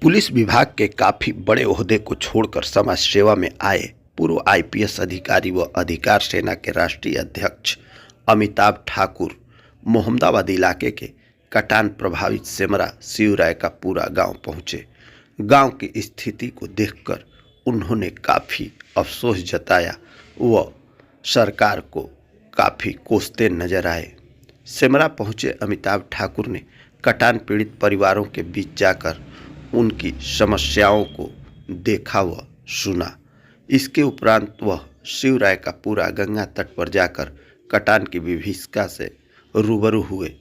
Police विभाग के काफी बड़े ओहदे को छोड़कर समाज सेवा में आए पूर्व आईपीएस अधिकारी व अधिकार सेना के राष्ट्रीय अध्यक्ष अमिताभ ठाकुर मोहम्मदाबाद इलाके के कटान प्रभावित सेमरा शिवराय का पूरा गांव पहुंचे। गांव की स्थिति को देखकर उन्होंने काफ़ी अफसोस जताया व सरकार को काफ़ी कोसते नजर आए। सेमरा पहुंचे अमिताभ ठाकुर ने कटान पीड़ित परिवारों के बीच जाकर उनकी समस्याओं को देखा व सुना। इसके उपरांत वह शिवराय का पूरा गंगा तट पर जाकर कटान की विभीषिका से रूबरू हुए।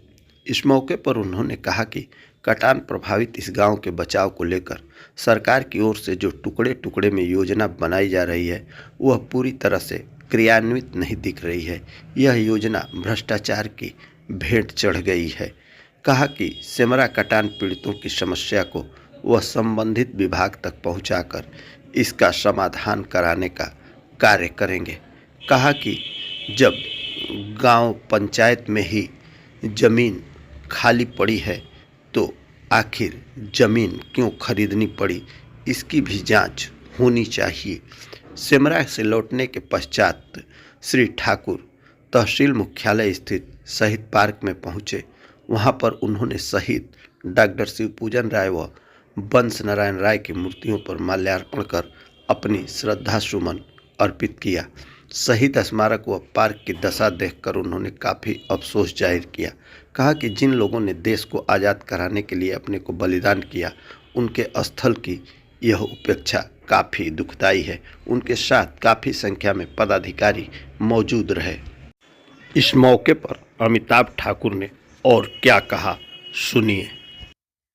इस मौके पर उन्होंने कहा कि कटान प्रभावित इस गांव के बचाव को लेकर सरकार की ओर से जो टुकड़े टुकड़े में योजना बनाई जा रही है वह पूरी तरह से क्रियान्वित नहीं दिख रही है। यह योजना भ्रष्टाचार की भेंट चढ़ गई है। कहा कि सेमरा कटान पीड़ितों की समस्या को वह संबंधित विभाग तक पहुंचाकर इसका समाधान कराने का कार्य करेंगे। कहा कि जब गांव पंचायत में ही जमीन खाली पड़ी है तो आखिर जमीन क्यों खरीदनी पड़ी, इसकी भी जांच होनी चाहिए। सेमरा से लौटने के पश्चात श्री ठाकुर तहसील मुख्यालय स्थित शहीद पार्क में पहुंचे। वहां पर उन्होंने शहीद डॉक्टर शिवपूजन राय व वंश नारायण राय की मूर्तियों पर माल्यार्पण कर अपनी श्रद्धा सुमन अर्पित किया। शहीद स्मारक व पार्क की दशा देखकर उन्होंने काफ़ी अफसोस जाहिर किया। कहा कि जिन लोगों ने देश को आज़ाद कराने के लिए अपने को बलिदान किया उनके स्थल की यह उपेक्षा काफ़ी दुखदायी है। उनके साथ काफ़ी संख्या में पदाधिकारी मौजूद रहे। इस मौके पर अमिताभ ठाकुर ने और क्या कहा, सुनिए।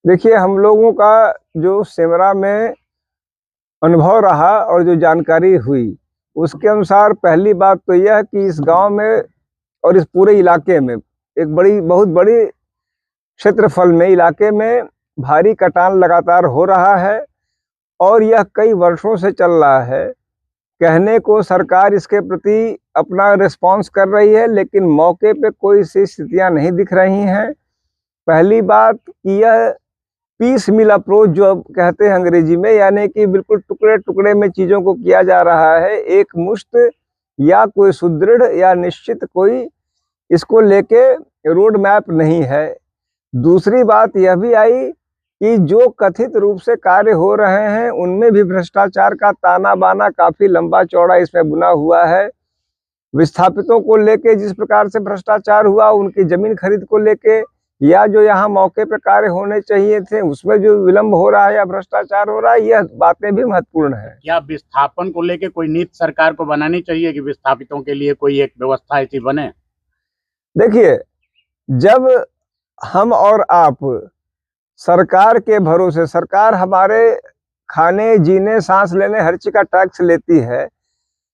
देखिए, हम लोगों का जो सेमरा में अनुभव रहा और जो जानकारी हुई उसके अनुसार पहली बात तो यह कि इस गांव में और इस पूरे इलाके में एक बहुत बड़ी क्षेत्रफल में इलाके में भारी कटान लगातार हो रहा है और यह कई वर्षों से चल रहा है। कहने को सरकार इसके प्रति अपना रिस्पांस कर रही है, लेकिन मौके पे कोई ऐसी स्थितियां नहीं दिख रही हैं। पहली बात कि यह पीस मिल अप्रोच जो अब कहते हैं अंग्रेजी में, यानी कि बिल्कुल टुकड़े टुकड़े में चीज़ों को किया जा रहा है। एक मुश्त या कोई सुदृढ़ या निश्चित कोई इसको लेके रोड मैप नहीं है। दूसरी बात यह भी आई कि जो कथित रूप से कार्य हो रहे हैं उनमें भी भ्रष्टाचार का ताना बाना काफ़ी लंबा चौड़ा इसमें बुना हुआ है। विस्थापितों को लेके जिस प्रकार से भ्रष्टाचार हुआ, उनकी जमीन खरीद को लेके या जो यहाँ मौके पे कार्य होने चाहिए थे उसमें जो विलंब हो रहा है या भ्रष्टाचार हो रहा है, यह बातें भी महत्वपूर्ण है। क्या विस्थापन को लेके कोई नीति सरकार को बनानी चाहिए कि विस्थापितों के लिए कोई एक व्यवस्था ऐसी बने? देखिए, जब हम और आप सरकार के भरोसे, सरकार हमारे खाने जीने सांस लेने हर चीज का टैक्स लेती है,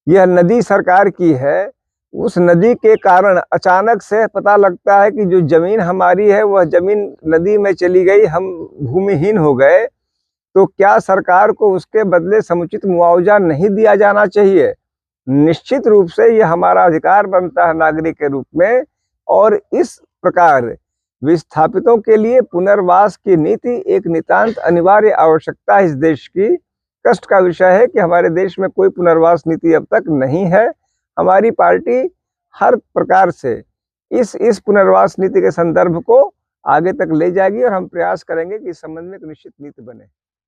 यह नदी सरकार की है। उस नदी के कारण अचानक से पता लगता है कि जो जमीन हमारी है वह जमीन नदी में चली गई, हम भूमिहीन हो गए, तो क्या सरकार को उसके बदले समुचित मुआवजा नहीं दिया जाना चाहिए? निश्चित रूप से यह हमारा अधिकार बनता है नागरिक के रूप में। और इस प्रकार विस्थापितों के लिए पुनर्वास की नीति एक नितांत अनिवार्य आवश्यकता है इस देश की। कष्ट का विषय है कि हमारे देश में कोई पुनर्वास नीति अब तक नहीं है। हमारी पार्टी हर प्रकार से इस पुनर्वास नीति के संदर्भ को आगे तक ले जाएगी और हम प्रयास करेंगे कि इस संबंध में एक निश्चित नीति बने।